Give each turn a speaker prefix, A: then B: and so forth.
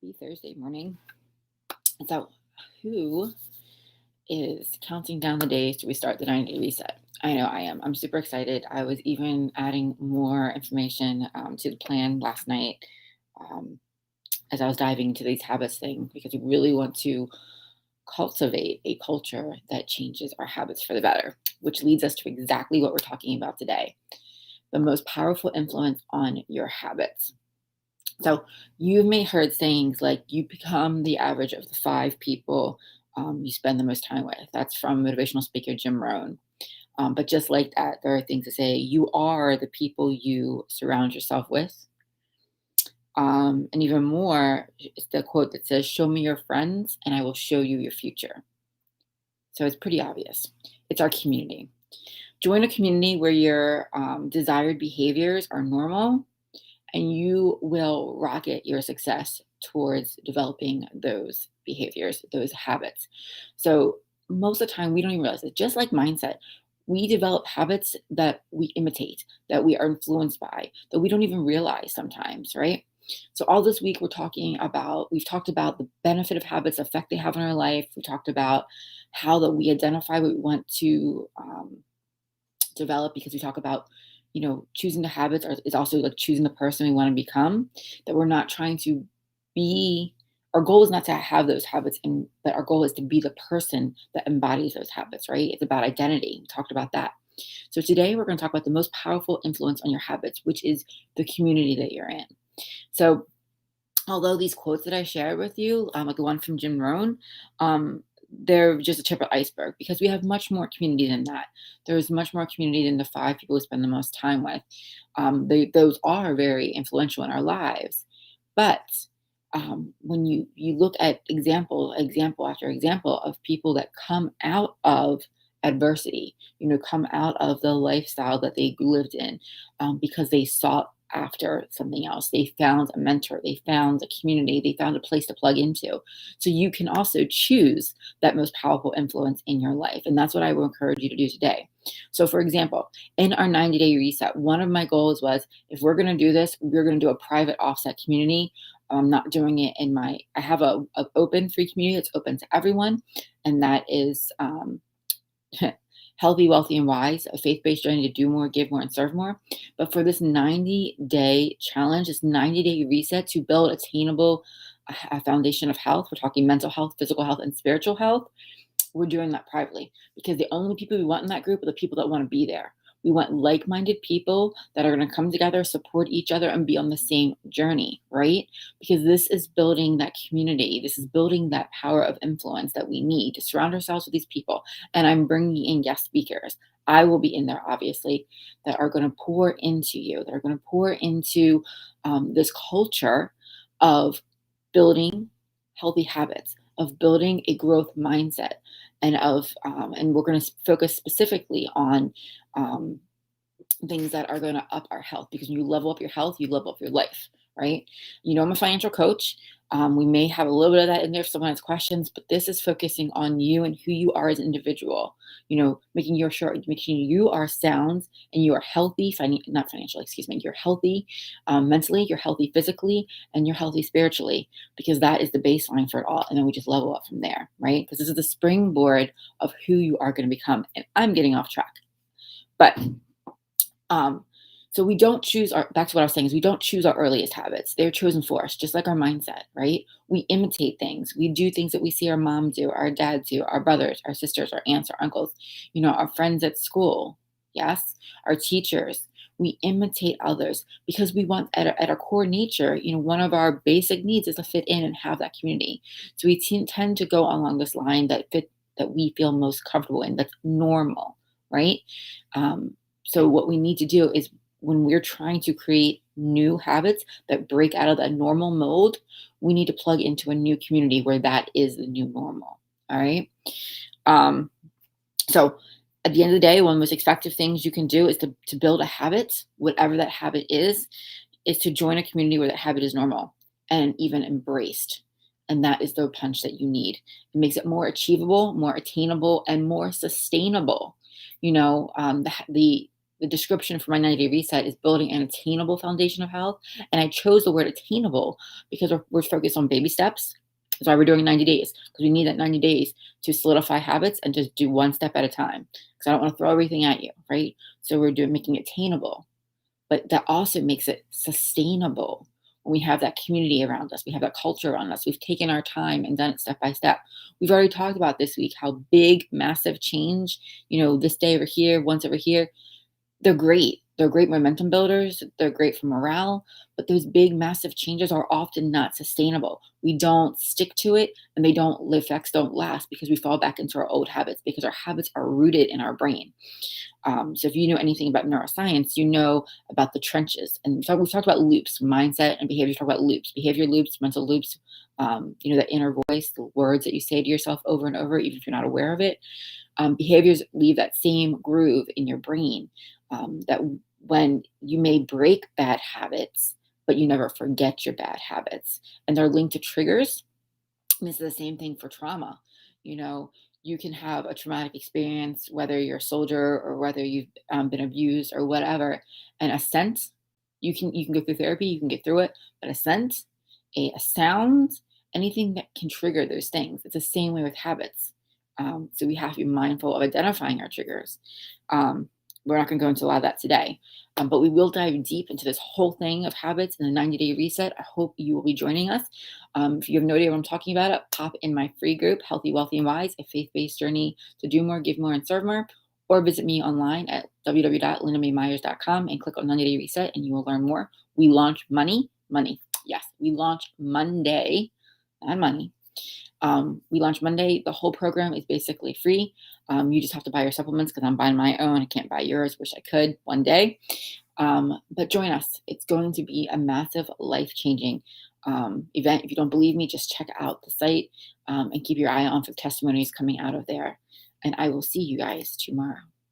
A: Happy Thursday morning. So, who is counting down the days till we start the 90-day reset? I know I am. I'm super excited. I was even adding more information to the plan last night um, as I was diving into these habits thing because we really want to cultivate a culture that changes our habits for the better, which leads us to exactly what we're talking about today: the most powerful influence on your habits. So you may heard sayings like you become the average of the five people you spend the most time with. That's from motivational speaker Jim Rohn. But just like that, there are things to say you are the people you surround yourself with. And even more, it's the quote that says, "Show me your friends and I will show you your future." So it's pretty obvious. It's our community. Join a community where your desired behaviors are normal and you will rocket your success towards developing those behaviors, those habits. So, most of the time, we don't even realize it. Just like mindset, we develop habits that we imitate, that we are influenced by, that we don't even realize sometimes, right? So, all this week, we've talked about the benefit of habits, the effect they have on our life. We talked about how that we identify what we want to develop, because we talk about choosing the habits is also like choosing the person we want to become, that we're not trying to be. Our goal is not to have those habits, but our goal is to be the person that embodies those habits, right? It's about identity. We talked about that. So today we're going to talk about the most powerful influence on your habits, which is the community that you're in. So although these quotes that I shared with you, like the one from Jim Rohn, they're just a tip of the iceberg, because we have much more community than that. There's much more community than the five people we spend the most time with. Those are very influential in our lives. But when you look at example after example of people that come out of adversity, come out of the lifestyle that they lived in, because they sought after something else. They found a mentor, they found a community, they found a place to plug into. So you can also choose that most powerful influence in your life. And that's what I will encourage you to do today. So, for example, in our 90-day reset, one of my goals was, if we're going to do this, we're going to do a private offset community. I'm not doing it I have a open free community that's open to everyone. And that is Healthy, Wealthy, and Wise, a faith-based journey to do more, give more, and serve more. But for this 90-day challenge, this 90-day reset to build attainable a foundation of health, we're talking mental health, physical health, and spiritual health, we're doing that privately, because the only people we want in that group are the people that want to be there. We want like-minded people that are going to come together, support each other, and be on the same journey, right? Because this is building that community. This is building that power of influence that we need to surround ourselves with these people. And I'm bringing in guest speakers. I will be in there, obviously, that are going to pour into you, that are going to pour into this culture of building healthy habits, of building a growth mindset, and we're going to focus specifically on things that are going to up our health, because when you level up your health, you level up your life, right? I'm a financial coach. We may have a little bit of that in there if someone has questions, but this is focusing on you and who you are as an individual. Making you are sound and you are healthy, not financially, excuse me. You're healthy mentally, you're healthy physically, and you're healthy spiritually, because that is the baseline for it all. And then we just level up from there, right? Because this is the springboard of who you are going to become. And I'm getting off track. But so we don't choose back to what I was saying, is we don't choose our earliest habits. They're chosen for us, just like our mindset, right? We imitate things. We do things that we see our mom do, our dad do, our brothers, our sisters, our aunts, our uncles, our friends at school. Yes. Our teachers. We imitate others because we want, at our core nature, one of our basic needs is to fit in and have that community. So we tend to go along this line that we feel most comfortable in. That's normal, right? So what we need to do is, when we're trying to create new habits that break out of that normal mold, we need to plug into a new community where that is the new normal. All right. So at the end of the day, one of the most effective things you can do is to build a habit, whatever that habit is to join a community where that habit is normal and even embraced. And that is the punch that you need. It makes it more achievable, more attainable, and more sustainable. The the description for my 90-day reset is building an attainable foundation of health. And I chose the word attainable because we're focused on baby steps. That's why we're doing 90 days, because we need that 90 days to solidify habits and just do one step at a time. Because I don't want to throw everything at you, right? So we're making it attainable, but that also makes it sustainable. When we have that community around us, we have that culture around us, we've taken our time and done it step by step. We've already talked about this week how big, massive change, this day over here, once over here, they're great. They're great momentum builders. They're great for morale. But those big, massive changes are often not sustainable. We don't stick to it, and the effects don't last because we fall back into our old habits, because our habits are rooted in our brain. So if you know anything about neuroscience, you know about the trenches. And we've talked about loops, mindset and behavior. Talk about loops, behavior loops, mental loops. That inner voice, the words that you say to yourself over and over, even if you're not aware of it. Behaviors leave that same groove in your brain, that when you may break bad habits, but you never forget your bad habits. And they're linked to triggers. And this is the same thing for trauma. You know, you can have a traumatic experience, whether you're a soldier or whether you've been abused or whatever. And a scent, you can go through therapy, you can get through it, but a scent, a sound, anything that can trigger those things. It's the same way with habits. So we have to be mindful of identifying our triggers. We're not going to go into a lot of that today, but we will dive deep into this whole thing of habits in the 90-day reset. I hope you will be joining us. If you have no idea what I'm talking about, pop in my free group, Healthy, Wealthy, and Wise, a faith-based journey to do more, give more, and serve more, or visit me online at www.lindamaymyers.com and click on 90-day reset, and you will learn more. We launch money. Yes, we launch Monday, not money. We launch Monday. The whole program is basically free. You just have to buy your supplements because I'm buying my own. I can't buy yours. Wish I could one day. But join us. It's going to be a massive life-changing event. If you don't believe me, just check out the site and keep your eye on for testimonies coming out of there. And I will see you guys tomorrow.